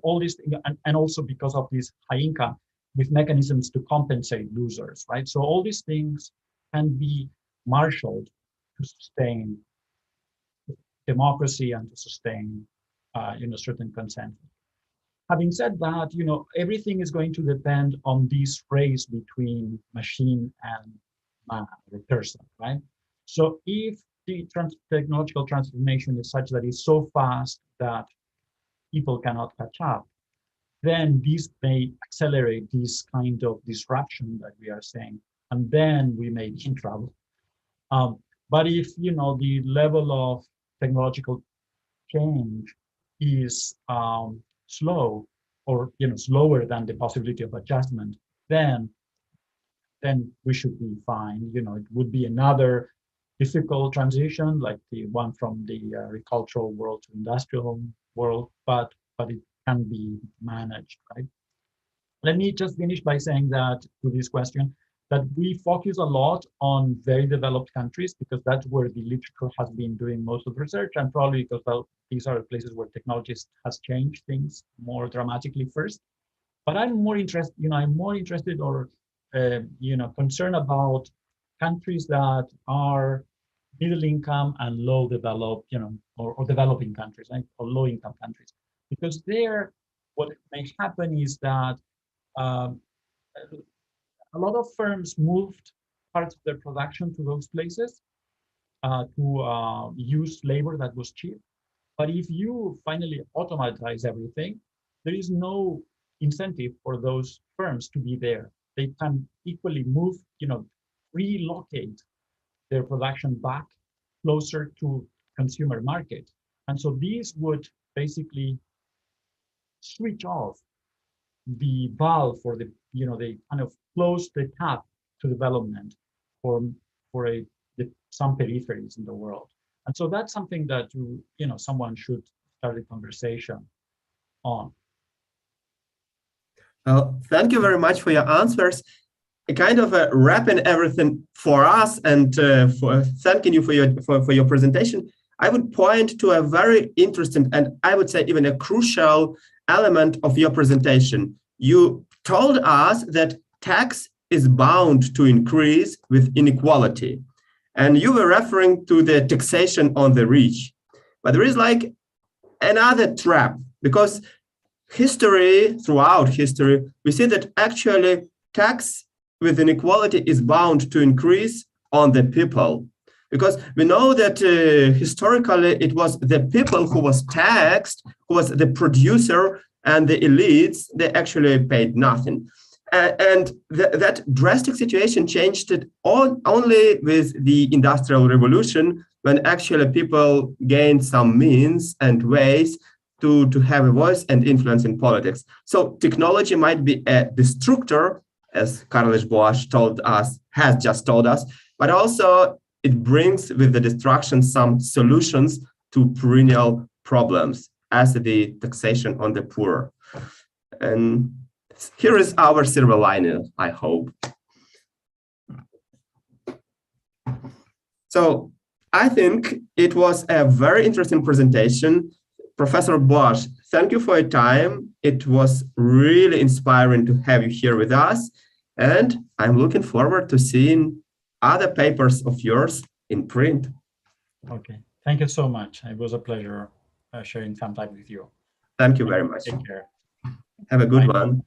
Speaker 2: all these things, and also because of this high income, with mechanisms to compensate losers, right? So all these things can be marshaled to sustain democracy and to sustain, certain consensus. Having said that, everything is going to depend on this race between machine and man or person, right? So if the technological transformation is such that it's so fast that people cannot catch up, then this may accelerate this kind of disruption that we are saying, and then we may be in trouble. Um, but if the level of technological change is slow, or slower than the possibility of adjustment, then we should be fine. It would be another difficult transition, like the one from the agricultural world to industrial world, but it can be managed, right? Let me just finish by saying that to this question, that we focus a lot on very developed countries because that's where the literature has been doing most of the research, and probably because, well, these are the places where technology has changed things more dramatically first. But I'm more interested, or concerned about countries that are middle income and low developed, or developing countries, right? Or low income countries, because there, what may happen is that um, a lot of firms moved parts of their production to those places to use labor that was cheap. But if you finally automatize everything, there is no incentive for those firms to be there. They can equally move, relocate their production back closer to consumer market. And so these would basically switch off the valve for they kind of close the tap to development for some peripheries in the world. And so that's something that someone should start a conversation on.
Speaker 1: Well, thank you very much for your answers. Kind of wrapping everything for us, and for thanking you for your presentation, I would point to a very interesting, and I would say even a crucial element of your presentation. You told us that tax is bound to increase with inequality, and you were referring to the taxation on the rich. But there is like another trap, because throughout history, we see that actually tax with inequality is bound to increase on the people. Because we know that historically it was the people who was taxed, who was the producer, and the elites, they actually paid nothing. And that drastic situation changed it only with the Industrial Revolution, when actually people gained some means and ways to have a voice and influence in politics. So technology might be a destructor, as Carles Boix has just told us, but also it brings with the destruction some solutions to perennial problems, as the taxation on the poor. And here is our silver lining, I hope. So I think it was a very interesting presentation. Professor Boix, thank you for your time. It was really inspiring to have you here with us. And I'm looking forward to seeing other papers of yours in print.
Speaker 2: Okay, thank you so much. It was a pleasure sharing some time with you.
Speaker 1: Thank you very much.
Speaker 2: Take care.
Speaker 1: Have a good
Speaker 2: Bye.
Speaker 1: one.